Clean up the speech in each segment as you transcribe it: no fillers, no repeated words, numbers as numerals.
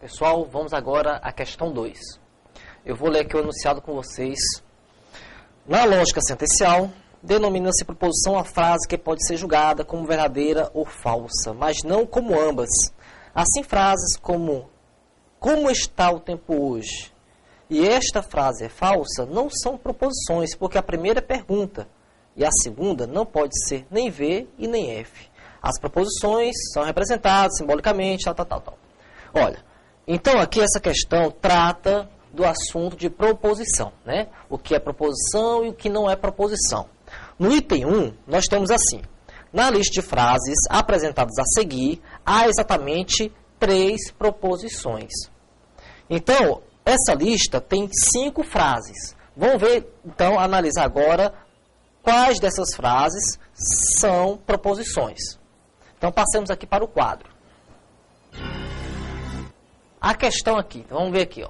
Pessoal, vamos agora à questão 2. Eu vou ler aqui o enunciado com vocês. Na lógica sentencial, denomina-se proposição a frase que pode ser julgada como verdadeira ou falsa, mas não como ambas. Assim, frases como está o tempo hoje e esta frase é falsa não são proposições, porque a primeira é pergunta e a segunda não pode ser nem V e nem F. As proposições são representadas simbolicamente, tal. Olha, então aqui essa questão trata do assunto de proposição, né? O que é proposição e o que não é proposição. No item 1, nós temos assim: na lista de frases apresentadas a seguir, há exatamente 3 proposições. Então, essa lista tem 5 frases. Vamos ver, então, analisar agora quais dessas frases são proposições. Então, passemos aqui para o quadro. A questão aqui, vamos ver aqui, ó.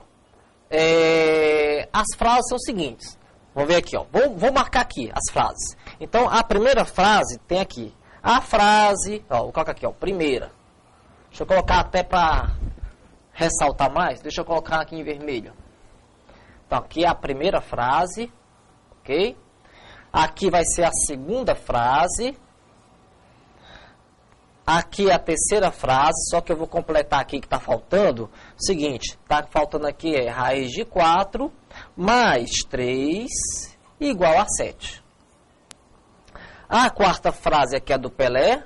As frases são as seguintes. Vamos ver aqui, ó. Vou marcar aqui as frases. Então, a primeira frase tem aqui. A frase, ó, vou colocar aqui, ó, primeira. Deixa eu colocar até para ressaltar mais. Deixa eu colocar aqui em vermelho. Então, aqui é a primeira frase, ok? Aqui vai ser a segunda frase. Aqui é a terceira frase, só que eu vou completar aqui que está faltando. O seguinte, está faltando aqui é raiz de 4 mais 3 igual a 7. A quarta frase aqui é do Pelé,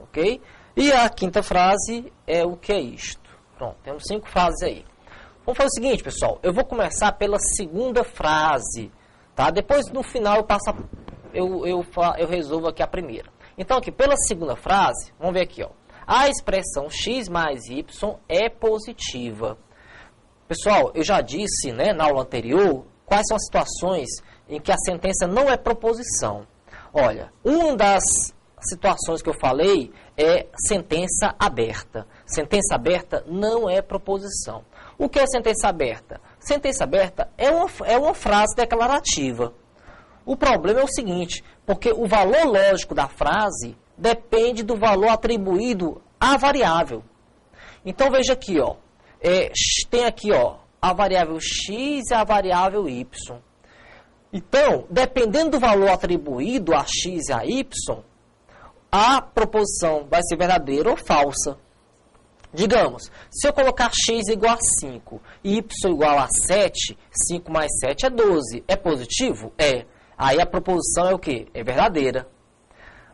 ok? E a quinta frase é o que é isto. Pronto, temos 5 frases aí. Vamos fazer o seguinte, pessoal. Eu vou começar pela segunda frase, tá? Depois, no final, eu resolvo aqui a primeira. Então, aqui, pela segunda frase, vamos ver aqui, ó. A expressão x mais y é positiva. Pessoal, eu já disse, né, na aula anterior, quais são as situações em que a sentença não é proposição. Olha, uma das situações que eu falei é sentença aberta. Sentença aberta não é proposição. O que é sentença aberta? Sentença aberta é uma frase declarativa. O problema é o seguinte, porque o valor lógico da frase depende do valor atribuído à variável. Então, veja aqui, ó, tem aqui, ó, a variável x e a variável y. Então, dependendo do valor atribuído a x e a y, a proposição vai ser verdadeira ou falsa. Digamos, se eu colocar x igual a 5 e y igual a 7, 5 mais 7 é 12. É positivo? É. Aí a proposição é o quê? É verdadeira.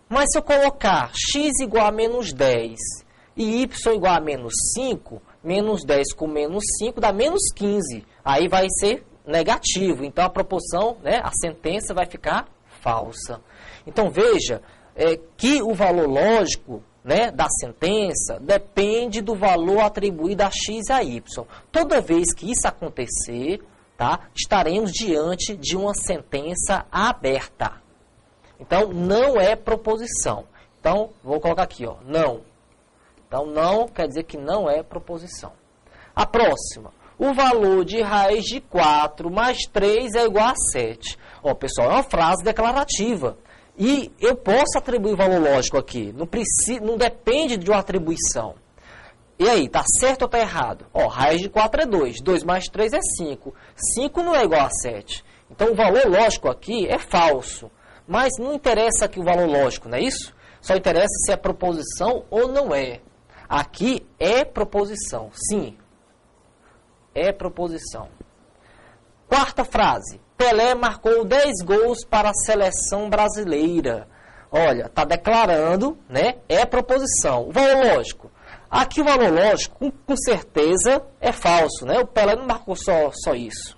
Mas se eu colocar x igual a menos 10 e y igual a menos 5, menos 10 com menos 5 dá menos 15. Aí vai ser negativo. Então a proposição, né, a sentença vai ficar falsa. Então veja que o valor lógico, né, da sentença depende do valor atribuído a x e a y. Toda vez que isso acontecer, tá, estaremos diante de uma sentença aberta. Então, não é proposição. Então, vou colocar aqui, ó, não. Então, não quer dizer que não é proposição. A próxima. O valor de raiz de 4 mais 3 é igual a 7. Ó, pessoal, é uma frase declarativa. E eu posso atribuir valor lógico aqui. Não depende de uma atribuição. E aí, está certo ou está errado? Ó, raiz de 4 é 2. 2 mais 3 é 5. 5 não é igual a 7. Então, o valor lógico aqui é falso. Mas não interessa aqui o valor lógico, não é isso? Só interessa se é proposição ou não é. Aqui é proposição. Sim, é proposição. Quarta frase. Pelé marcou 10 gols para a seleção brasileira. Olha, está declarando, né? É proposição. O valor lógico. Aqui o valor lógico, com certeza, é falso, né? O Pelé não marcou só isso.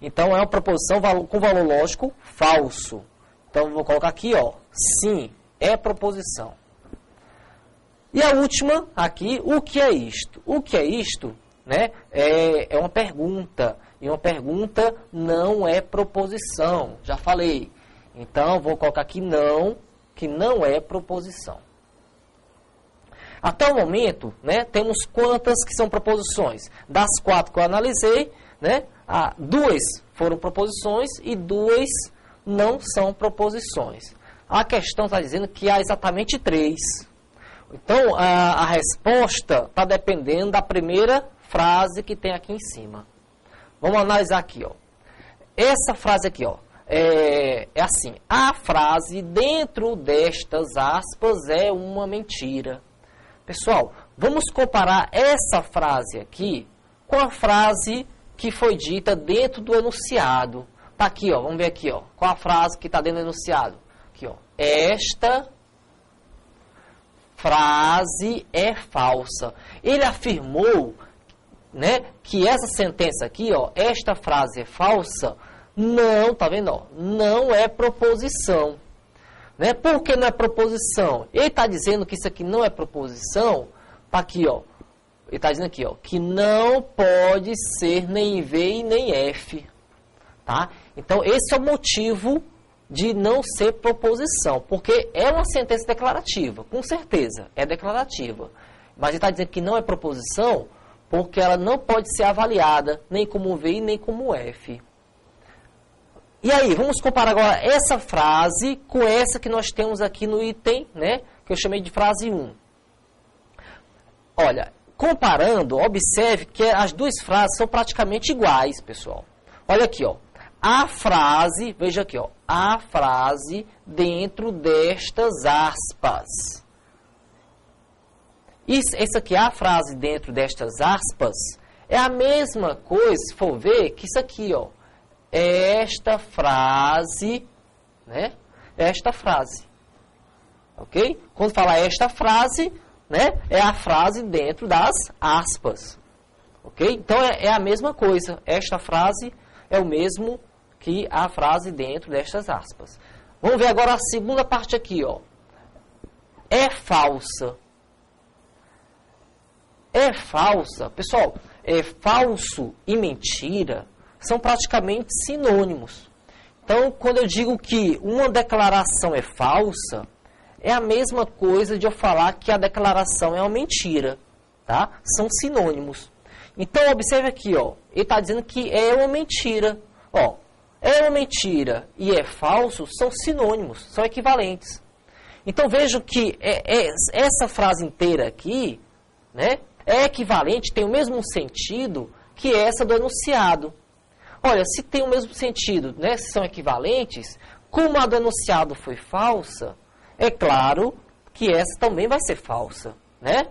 Então, é uma proposição com valor lógico falso. Então, vou colocar aqui, ó, sim, é proposição. E a última aqui, o que é isto? O que é isto, né? É uma pergunta. E uma pergunta não é proposição. Já falei. Então, vou colocar aqui não, que não é proposição. Até o momento, né, temos quantas que são proposições? Das 4 que eu analisei, né, 2 foram proposições e 2 não são proposições. A questão está dizendo que há exatamente 3. Então, a resposta está dependendo da primeira frase que tem aqui em cima. Vamos analisar aqui, ó. Essa frase aqui, ó, é assim. A frase dentro destas aspas é uma mentira. Pessoal, vamos comparar essa frase aqui com a frase que foi dita dentro do enunciado. Tá aqui, ó, vamos ver aqui, ó. Qual a frase que está dentro do enunciado? Aqui, ó. Esta frase é falsa. Ele afirmou, né, que essa sentença aqui, ó, esta frase é falsa, não, tá vendo, ó, não é proposição. Né? Por que não é proposição? Ele está dizendo que isso aqui não é proposição, tá aqui, ó. Ele está dizendo aqui, ó, que não pode ser nem V e nem F. Tá? Então, esse é o motivo de não ser proposição, porque é uma sentença declarativa, com certeza, é declarativa. Mas ele está dizendo que não é proposição porque ela não pode ser avaliada nem como V e nem como F. E aí, vamos comparar agora essa frase com essa que nós temos aqui no item, né, que eu chamei de frase 1. Olha, comparando, observe que as duas frases são praticamente iguais, pessoal. Olha aqui, ó. A frase, veja aqui, ó, a frase dentro destas aspas. Essa aqui, a frase dentro destas aspas, é a mesma coisa, se for ver, que isso aqui, ó. Esta frase, né? Esta frase. Ok? Quando fala esta frase, né? É a frase dentro das aspas. Ok? Então, é a mesma coisa. Esta frase é o mesmo que a frase dentro destas aspas. Vamos ver agora a segunda parte aqui, ó. É falsa. É falsa. Pessoal, falso e mentira são praticamente sinônimos. Então, quando eu digo que uma declaração é falsa, é a mesma coisa de eu falar que a declaração é uma mentira. Tá? São sinônimos. Então, observe aqui, ó. Ele está dizendo que é uma mentira. Ó, é uma mentira e é falso são sinônimos, são equivalentes. Então, vejo que essa frase inteira aqui, né, é equivalente, tem o mesmo sentido que essa do enunciado. Olha, se tem o mesmo sentido, né, se são equivalentes, como a do enunciado foi falsa, é claro que essa também vai ser falsa. Né?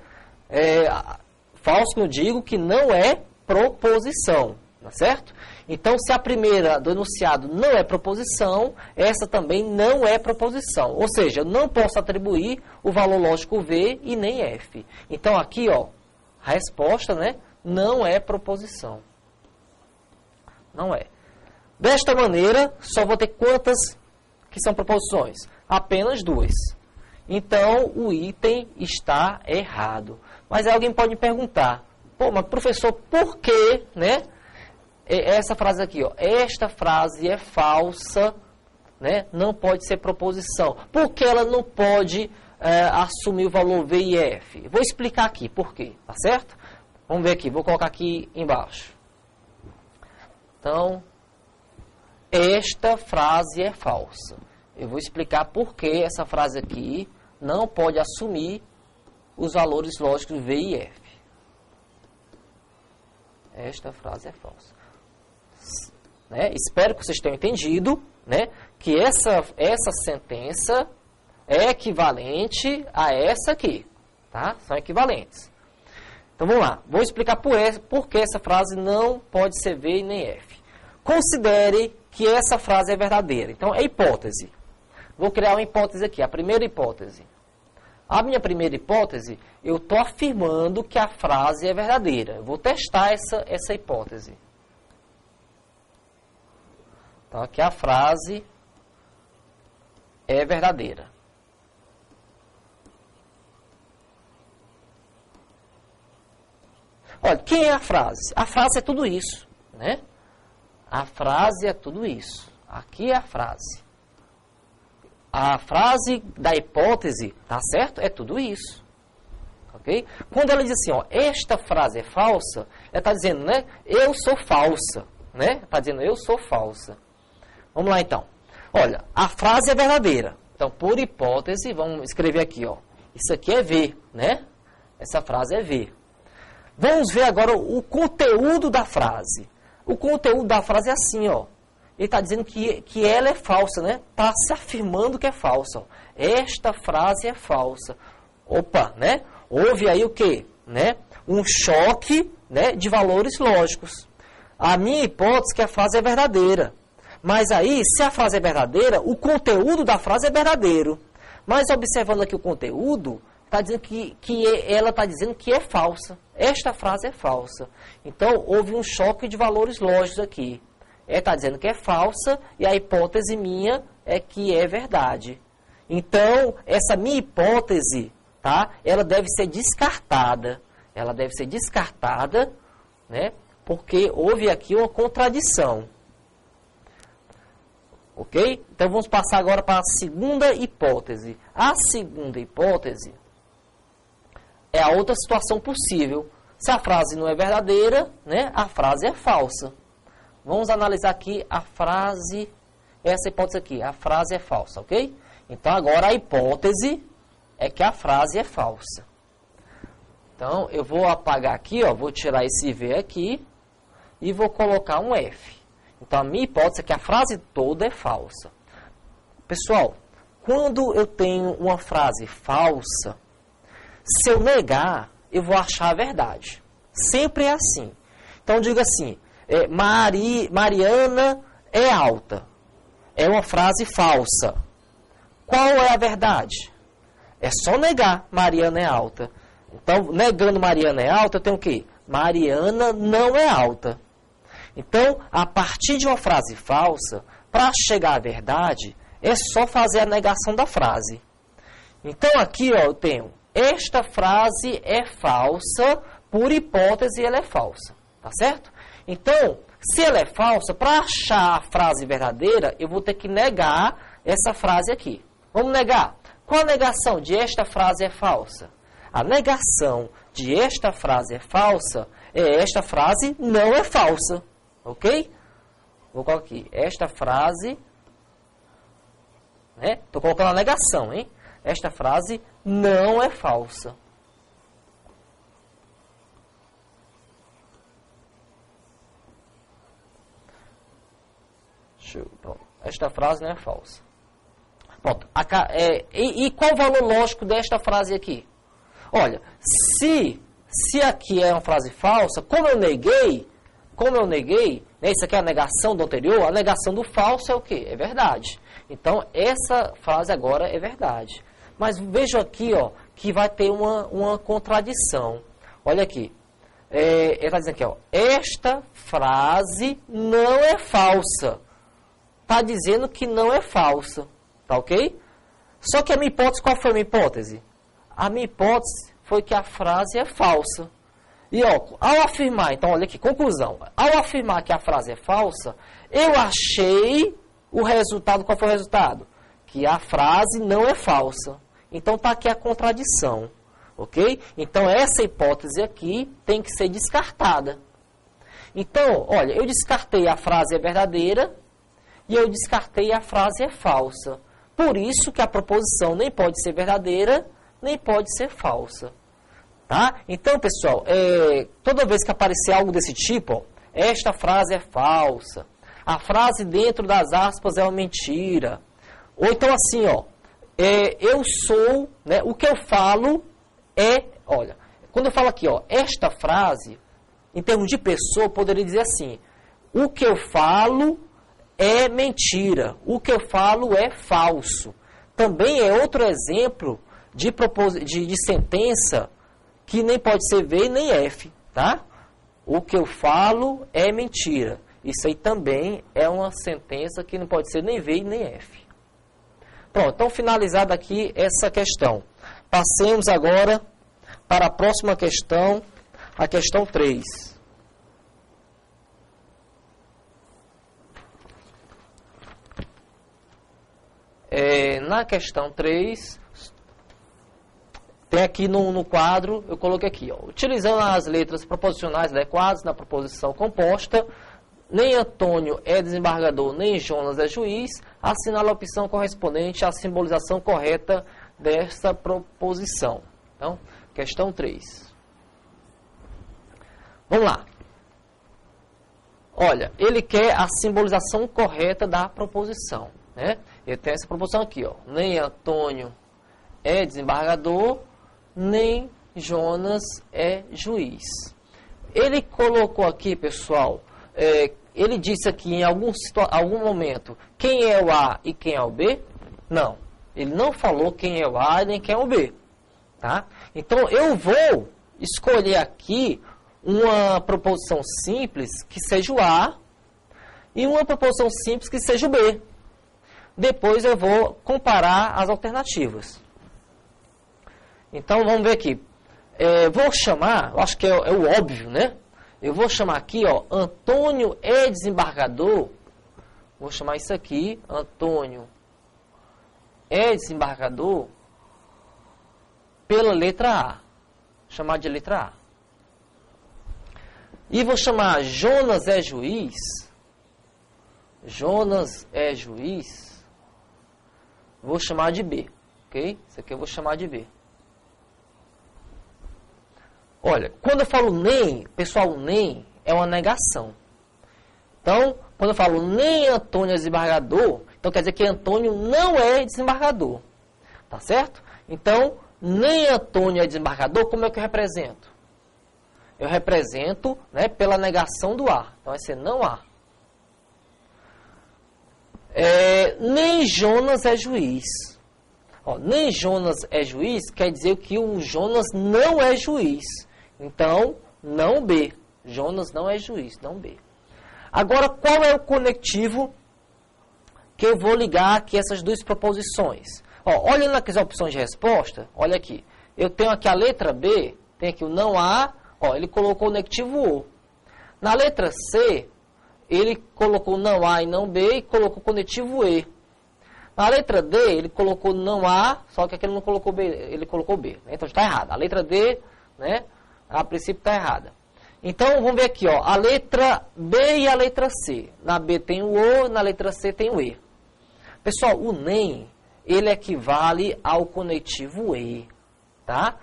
Falso que eu digo que não é proposição, tá certo? Então, se a primeira do enunciado não é proposição, essa também não é proposição. Ou seja, eu não posso atribuir o valor lógico V e nem F. Então, aqui, ó, a resposta, né, não é proposição. Não é. Desta maneira, só vou ter quantas que são proposições? Apenas duas. Então, o item está errado. Mas alguém pode me perguntar, pô, mas professor, por que, né, essa frase aqui, ó, esta frase é falsa, né, não pode ser proposição. Por que ela não pode assumir o valor V e F? Vou explicar aqui por quê, tá certo? Vamos ver aqui, vou colocar aqui embaixo. Então, esta frase é falsa. Eu vou explicar por que essa frase aqui não pode assumir os valores lógicos V e F. Esta frase é falsa. Né? Espero que vocês tenham entendido, né, que essa sentença é equivalente a essa aqui. Tá? São equivalentes. Então, vamos lá. Vou explicar por que essa frase não pode ser V e nem F. Considere que essa frase é verdadeira. Então, é hipótese. Vou criar uma hipótese aqui, a primeira hipótese. A minha primeira hipótese, eu estou afirmando que a frase é verdadeira. Eu vou testar essa hipótese. Então, aqui a frase é verdadeira. Olha, quem é a frase? A frase é tudo isso, né? A frase é tudo isso. Aqui é a frase. A frase da hipótese, tá certo? É tudo isso. Ok? Quando ela diz assim, ó, esta frase é falsa, ela está dizendo, né? Eu sou falsa. Né? Está dizendo, eu sou falsa. Vamos lá, então. Olha, a frase é verdadeira. Então, por hipótese, vamos escrever aqui, ó. Isso aqui é V, né? Essa frase é V. Vamos ver agora o conteúdo da frase. O conteúdo da frase é assim, ó. Ele está dizendo que ela é falsa, né? Está se afirmando que é falsa. Ó. Esta frase é falsa. Opa, né? Houve aí o quê? Né? Um choque, né, de valores lógicos. A minha hipótese é que a frase é verdadeira. Mas aí, se a frase é verdadeira, o conteúdo da frase é verdadeiro. Mas observando aqui o conteúdo, está dizendo ela está dizendo que é falsa. Esta frase é falsa. Então, houve um choque de valores lógicos aqui. Está dizendo que é falsa e a hipótese minha é que é verdade. Então, essa minha hipótese, tá? Ela deve ser descartada. Ela deve ser descartada, né? Porque houve aqui uma contradição. Ok? Então, vamos passar agora para a segunda hipótese. A segunda hipótese é a outra situação possível. Se a frase não é verdadeira, né? A frase é falsa. Vamos analisar aqui a frase, essa hipótese aqui, a frase é falsa, ok? Então, agora a hipótese é que a frase é falsa. Então, eu vou apagar aqui, ó, vou tirar esse V aqui e vou colocar um F. Então, a minha hipótese é que a frase toda é falsa. Pessoal, quando eu tenho uma frase falsa, se eu negar, eu vou achar a verdade. Sempre é assim. Então, diga assim, Mariana é alta. É uma frase falsa. Qual é a verdade? É só negar Mariana é alta. Então, negando Mariana é alta, eu tenho o quê? Mariana não é alta. Então, a partir de uma frase falsa, para chegar à verdade, é só fazer a negação da frase. Então, aqui, ó, eu tenho, esta frase é falsa, por hipótese ela é falsa. Tá certo? Então, se ela é falsa, para achar a frase verdadeira, eu vou ter que negar essa frase aqui. Vamos negar. Qual a negação de esta frase é falsa? A negação de esta frase é falsa é esta frase não é falsa. Ok? Vou colocar aqui. Esta frase, né? Estou colocando a negação, hein? Esta frase não é falsa. Pronto. Esta frase não é falsa. Pronto. E qual o valor lógico desta frase aqui? Olha, se aqui é uma frase falsa, como eu neguei, né, isso aqui é a negação do anterior, a negação do falso é o quê? É verdade. Então, essa frase agora é verdade. Mas veja aqui, ó, que vai ter uma contradição. Olha aqui. Ele está dizendo aqui, ó, esta frase não é falsa. Está dizendo que não é falsa. Tá ok? Só que a minha hipótese, qual foi a minha hipótese? A minha hipótese foi que a frase é falsa. E, ó, ao afirmar, então, olha aqui, conclusão. Ao afirmar que a frase é falsa, eu achei o resultado, qual foi o resultado? Que a frase não é falsa. Então, está aqui a contradição. Ok? Então, essa hipótese aqui tem que ser descartada. Então, olha, eu descartei a frase é verdadeira e eu descartei a frase é falsa. Por isso que a proposição nem pode ser verdadeira, nem pode ser falsa. Tá? Então, pessoal, toda vez que aparecer algo desse tipo, ó, esta frase é falsa, a frase dentro das aspas é uma mentira. Ou então assim, ó, eu sou, né, o que eu falo é, olha, quando eu falo aqui, ó, esta frase, em termos de pessoa, eu poderia dizer assim, o que eu falo é mentira, o que eu falo é falso. Também é outro exemplo de sentença que nem pode ser V nem F, tá? O que eu falo é mentira. Isso aí também é uma sentença que não pode ser nem V nem F. Pronto, então finalizada aqui essa questão. Passemos agora para a próxima questão, a questão 3. Na questão 3, tem aqui no quadro, eu coloquei aqui, ó, utilizando as letras proposicionais adequadas na proposição composta, nem Antônio é desembargador, nem Jonas é juiz, assinala a opção correspondente à simbolização correta desta proposição. Então, questão 3. Vamos lá. Olha, ele quer a simbolização correta da proposição, né? Ele tem essa proposição aqui, ó. Nem Antônio é desembargador, nem Jonas é juiz. Ele colocou aqui, pessoal, ele disse aqui em algum momento quem é o A e quem é o B? Não. Ele não falou quem é o A nem quem é o B. Tá? Então, eu vou escolher aqui uma proposição simples que seja o A e uma proposição simples que seja o B. Depois eu vou comparar as alternativas. Então, vamos ver aqui. Vou chamar, eu acho que é o óbvio, né? Eu vou chamar aqui, ó, Antônio é desembargador. Vou chamar isso aqui, Antônio é desembargador pela letra A. Chamar de letra A. E vou chamar Jonas é juiz. Jonas é juiz. Vou chamar de B, ok? Isso aqui eu vou chamar de B. Olha, quando eu falo nem, pessoal, nem é uma negação. Então, quando eu falo nem Antônio é desembargador, então quer dizer que Antônio não é desembargador. Tá certo? Então, nem Antônio é desembargador, como é que eu represento? Eu represento, né, pela negação do A. Então, vai ser não A. Nem Jonas é juiz. Ó, nem Jonas é juiz quer dizer que o Jonas não é juiz. Então, não B. Jonas não é juiz, não B. Agora, qual é o conectivo que eu vou ligar aqui essas duas proposições? Ó, olhando aqui as opções de resposta, olha aqui. Eu tenho aqui a letra B, tem aqui o não A, ó, ele colocou o conectivo O. Na letra C, ele colocou não A e não B e colocou o conectivo E. Na letra D, ele colocou não A, só que aqui ele não colocou B, ele colocou B. Né? Então está errado. A letra D, né, a princípio está errada. Então, vamos ver aqui, ó, a letra B e a letra C. Na B tem o O, na letra C tem o E. Pessoal, o nem, ele equivale ao conectivo E, tá?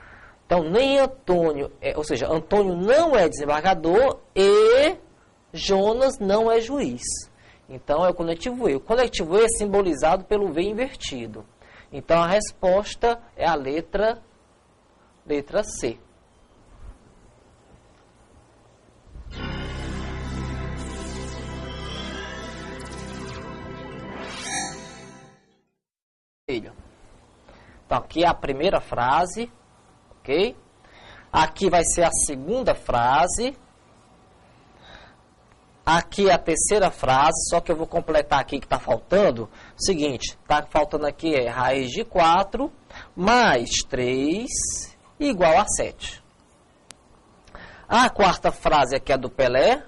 Então, nem Antônio, ou seja, Antônio não é desembargador e Jonas não é juiz. Então, é o conectivo E. O conectivo E é simbolizado pelo V invertido. Então, a resposta é a letra C. Então, aqui é a primeira frase, ok? Aqui vai ser a segunda frase. Aqui é a terceira frase, só que eu vou completar aqui que está faltando. Seguinte, está faltando aqui raiz de 4 mais 3 igual a 7. A quarta frase aqui é do Pelé,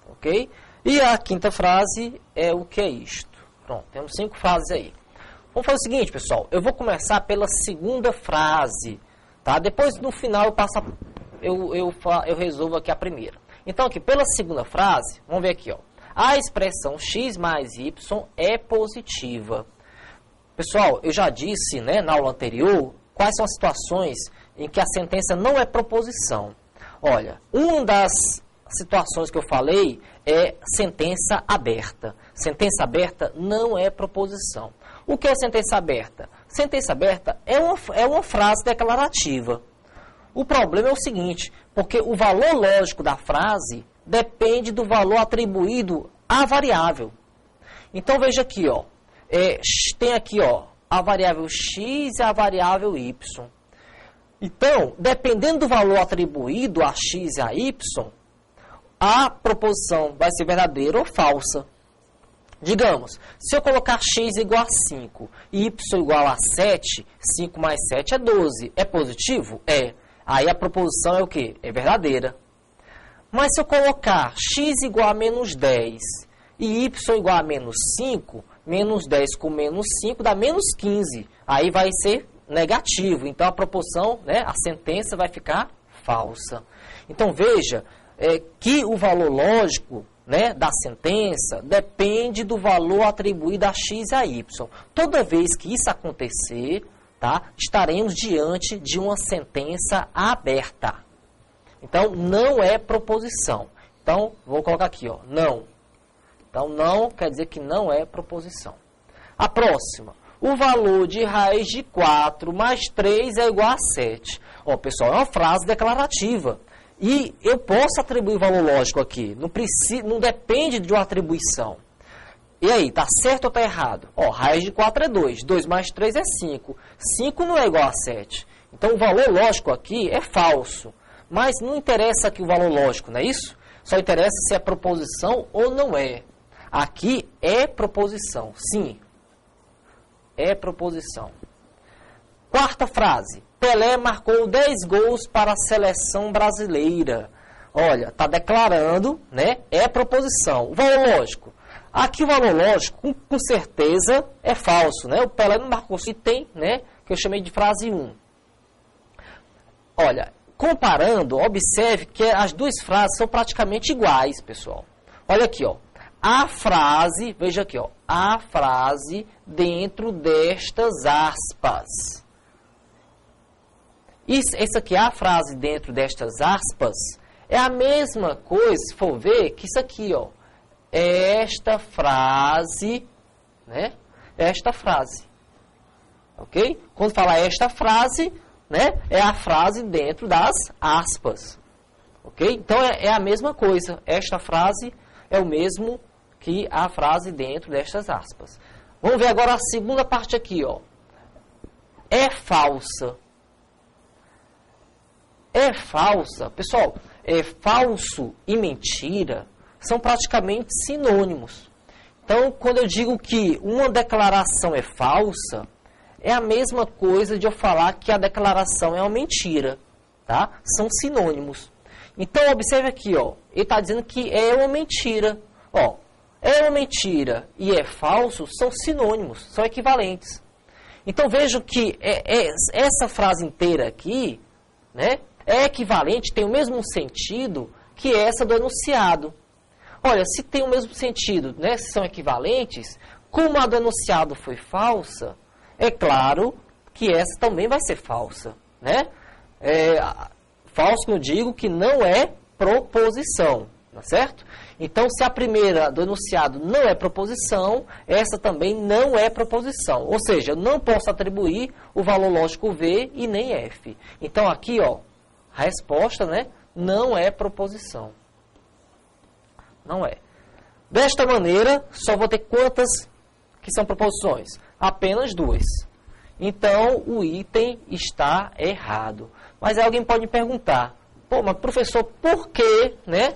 ok? E a quinta frase é o que é isto. Pronto, temos 5 frases aí. Vamos fazer o seguinte, pessoal. Eu vou começar pela segunda frase, tá? Depois, no final, eu resolvo aqui a primeira. Então, aqui, pela segunda frase, vamos ver aqui, ó. A expressão x mais y é positiva. Pessoal, eu já disse, né, na aula anterior, quais são as situações em que a sentença não é proposição. Olha, uma das situações que eu falei é sentença aberta. Sentença aberta não é proposição. O que é sentença aberta? Sentença aberta é uma frase declarativa. O problema é o seguinte, porque o valor lógico da frase depende do valor atribuído à variável. Então, veja aqui, ó, tem aqui, ó, a variável x e a variável y. Então, dependendo do valor atribuído a x e a y, a proposição vai ser verdadeira ou falsa. Digamos, se eu colocar x igual a 5 e y igual a 7, 5 mais 7 é 12. É positivo? É. Aí a proposição é o quê? É verdadeira. Mas se eu colocar x igual a menos 10 e y igual a menos 5, menos 10 com menos 5 dá menos 15. Aí vai ser negativo. Então a proposição, né, a sentença vai ficar falsa. Então veja que o valor lógico, né, da sentença depende do valor atribuído a x e a y. Toda vez que isso acontecer, tá, estaremos diante de uma sentença aberta. Então, não é proposição. Então, vou colocar aqui, ó, não. Então, não quer dizer que não é proposição. A próxima. O valor de raiz de 4 mais 3 é igual a 7. Ó, pessoal, é uma frase declarativa. E eu posso atribuir valor lógico aqui. Não depende de uma atribuição. E aí, tá certo ou tá errado? Ó, raiz de 4 é 2. 2 mais 3 é 5. 5 não é igual a 7. Então, o valor lógico aqui é falso. Mas não interessa aqui o valor lógico, não é isso? Só interessa se é proposição ou não é. Aqui é proposição, sim. É proposição. Quarta frase. Pelé marcou 10 gols para a seleção brasileira. Olha, está declarando, né? É proposição. O valor lógico. Aqui o valor lógico, com certeza, é falso, né? O Pelé não marcou se tem, né? Que eu chamei de frase 1. Olha, comparando, observe que as duas frases são praticamente iguais, pessoal. Olha aqui, ó. A frase, veja aqui, ó. A frase dentro destas aspas. Isso aqui, a frase dentro destas aspas, é a mesma coisa, se for ver, que isso aqui, ó. Esta frase, né? Esta frase. Ok? Quando falar esta frase, né? É a frase dentro das aspas. Ok? Então, é a mesma coisa. Esta frase é o mesmo que a frase dentro destas aspas. Vamos ver agora a segunda parte aqui, ó. É falsa. É falsa. Pessoal, falso e mentira são praticamente sinônimos. Então, quando eu digo que uma declaração é falsa, é a mesma coisa de eu falar que a declaração é uma mentira. Tá? São sinônimos. Então, observe aqui, ó. Ele está dizendo que é uma mentira. Ó, é uma mentira e é falso são sinônimos, são equivalentes. Então, vejo que essa frase inteira aqui, né, é equivalente, tem o mesmo sentido que essa do enunciado. Olha, se tem o mesmo sentido, né, se são equivalentes, como a do enunciado foi falsa, é claro que essa também vai ser falsa, né? Falso, eu digo que não é proposição, tá certo? Então, se a primeira do enunciado não é proposição, essa também não é proposição. Ou seja, eu não posso atribuir o valor lógico V e nem F. Então, aqui, ó, a resposta, né, não é proposição. Não é. Desta maneira, só vou ter quantas que são proposições? Apenas 2. Então, o item está errado. Mas aí alguém pode me perguntar, pô, mas professor, por que, né?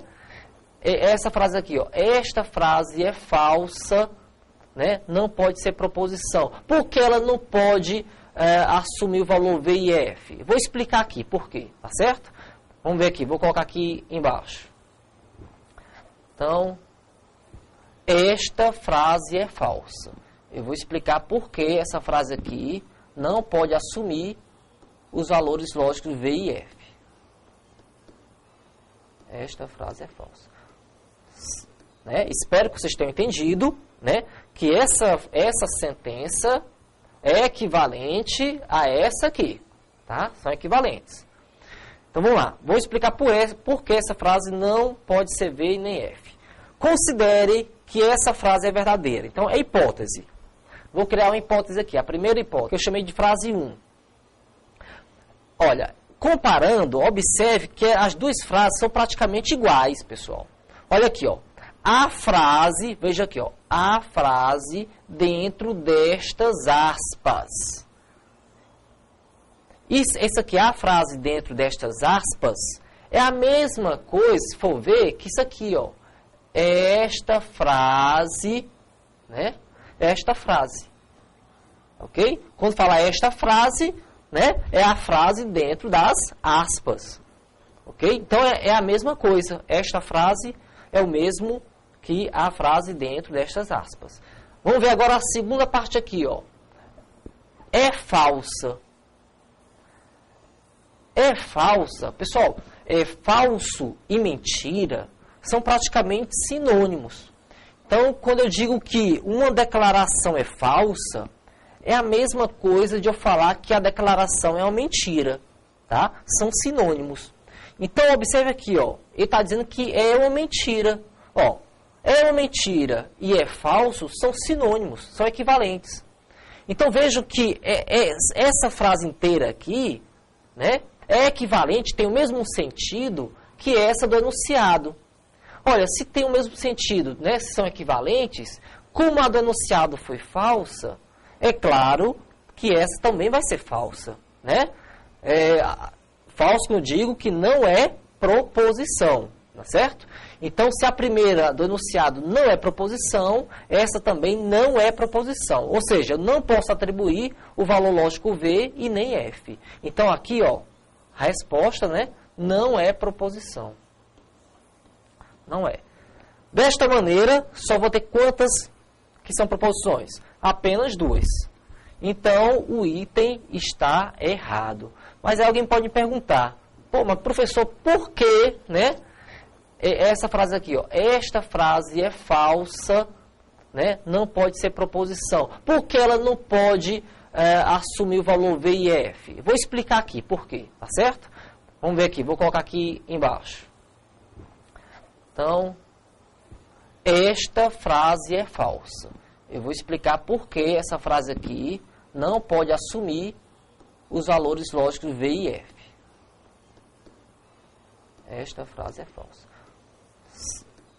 Essa frase aqui, ó, esta frase é falsa, né? Não pode ser proposição. Por que ela não pode assumir o valor V e F? Vou explicar aqui por quê, tá certo? Vamos ver aqui, vou colocar aqui embaixo. Então, esta frase é falsa. Eu vou explicar por que essa frase aqui não pode assumir os valores lógicos V e F. Esta frase é falsa. Né? Espero que vocês tenham entendido, né, que essa sentença é equivalente a essa aqui. Tá? São equivalentes. Então, vamos lá. Vou explicar por que essa frase não pode ser V nem F. Considere que essa frase é verdadeira. Então, é hipótese. Vou criar uma hipótese aqui. A primeira hipótese, que eu chamei de frase 1. Olha, comparando, observe que as duas frases são praticamente iguais, pessoal. Olha aqui, ó. A frase, veja aqui, ó. A frase dentro destas aspas. Essa aqui, a frase dentro destas aspas, é a mesma coisa, se for ver, que isso aqui, ó. Esta frase, né? Esta frase. Ok? Quando falar esta frase, né? É a frase dentro das aspas. Ok? Então, é a mesma coisa. Esta frase é o mesmo que a frase dentro destas aspas. Vamos ver agora a segunda parte aqui, ó. É falsa. É falsa. Pessoal, falso e mentira são praticamente sinônimos. Então, quando eu digo que uma declaração é falsa, é a mesma coisa de eu falar que a declaração é uma mentira. Tá? São sinônimos. Então, observe aqui, ó, ele está dizendo que é uma mentira. Ó, é uma mentira e é falso são sinônimos, são equivalentes. Então, vejo que essa frase inteira aqui, né, é equivalente, tem o mesmo sentido que essa do enunciado. Olha, se tem o mesmo sentido, né, se são equivalentes, como a do enunciado foi falsa, é claro que essa também vai ser falsa, né? Falso que eu digo que não é proposição, tá certo? Então, se a primeira do enunciado não é proposição, essa também não é proposição. Ou seja, eu não posso atribuir o valor lógico V e nem F. Então, aqui, ó, a resposta, né, não é proposição. Não é. Desta maneira, só vou ter quantas que são proposições? Apenas 2. Então, o item está errado. Mas alguém pode me perguntar, pô, mas professor, por que, né? Essa frase aqui, ó, esta frase é falsa, né? Não pode ser proposição. Por que ela não pode assumir o valor V e F? Vou explicar aqui por quê, tá certo? Vamos ver aqui, vou colocar aqui embaixo. Então, esta frase é falsa. Eu vou explicar por que essa frase aqui não pode assumir os valores lógicos V e F. Esta frase é falsa.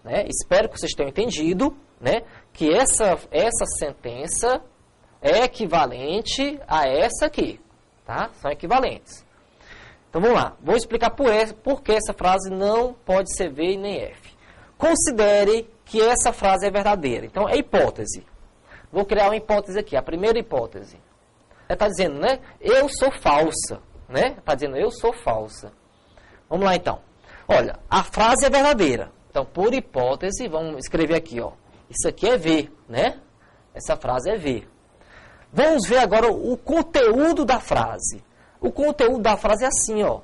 Né? Espero que vocês tenham entendido, né, que essa sentença é equivalente a essa aqui. Tá? São equivalentes. Então vamos lá. Vou explicar por que essa frase não pode ser V e nem F. Considere que essa frase é verdadeira. Então é hipótese. Vou criar uma hipótese aqui. A primeira hipótese. Está dizendo, né? Eu sou falsa. Né? Está dizendo, eu sou falsa. Vamos lá então. Olha, a frase é verdadeira. Então, por hipótese, vamos escrever aqui, ó. Isso aqui é V, né? Essa frase é V. Vamos ver agora o conteúdo da frase. O conteúdo da frase é assim, ó.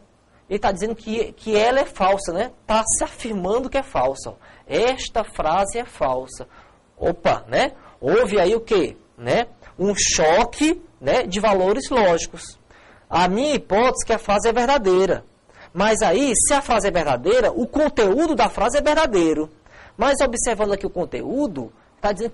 Ele está dizendo que ela é falsa, né? Está se afirmando que é falsa. Ó. Esta frase é falsa. Opa, né? Houve aí o quê? Né? Um choque, né, de valores lógicos. A minha hipótese é que a frase é verdadeira. Mas aí, se a frase é verdadeira, o conteúdo da frase é verdadeiro. Mas observando aqui o conteúdo, está dizendo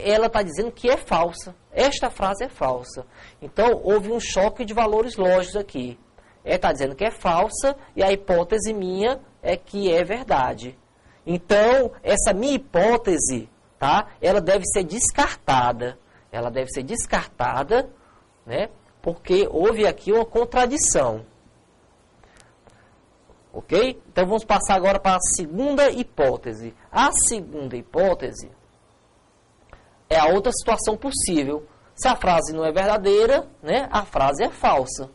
ela está dizendo que é falsa. Esta frase é falsa. Então, houve um choque de valores lógicos aqui. Está dizendo que é falsa e a hipótese minha é que é verdade. Então, essa minha hipótese, tá, ela deve ser descartada. Ela deve ser descartada, né, porque houve aqui uma contradição. Ok? Então, vamos passar agora para a segunda hipótese. A segunda hipótese é a outra situação possível. Se a frase não é verdadeira, né, a frase é falsa.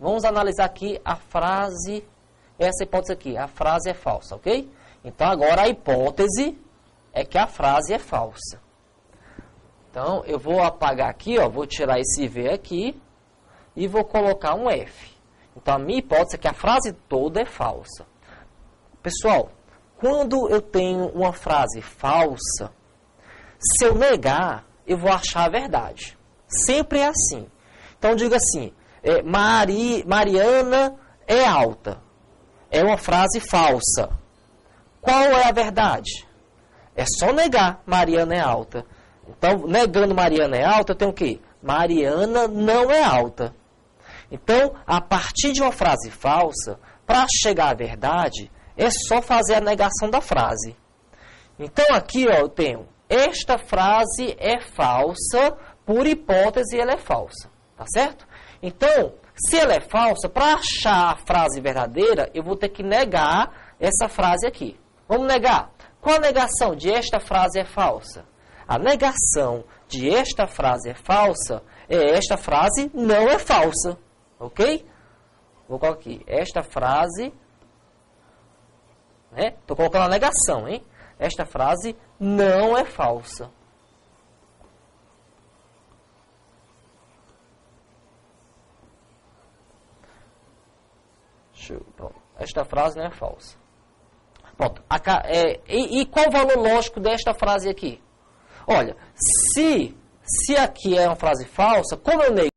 Vamos analisar aqui a frase, essa hipótese aqui, a frase é falsa, ok? Então, agora a hipótese é que a frase é falsa. Então, eu vou apagar aqui, ó, vou tirar esse V aqui e vou colocar um F. Então, a minha hipótese é que a frase toda é falsa. Pessoal, quando eu tenho uma frase falsa, se eu negar, eu vou achar a verdade. Sempre é assim. Então, diga assim, Mariana é alta. É uma frase falsa. Qual é a verdade? É só negar Mariana é alta. Então, negando Mariana é alta, eu tenho o quê? Mariana não é alta. Então, a partir de uma frase falsa, para chegar à verdade, é só fazer a negação da frase. Então, aqui, ó, eu tenho, esta frase é falsa, por hipótese ela é falsa. Tá certo? Então, se ela é falsa, para achar a frase verdadeira, eu vou ter que negar essa frase aqui. Vamos negar. Qual a negação de esta frase é falsa? A negação de esta frase é falsa é esta frase não é falsa. Ok? Vou colocar aqui. Esta frase, né? Estou colocando a negação, hein? Esta frase não é falsa. Pronto. Esta frase não é falsa. Pronto. E qual o valor lógico desta frase aqui? Olha, se aqui é uma frase falsa, como eu neguei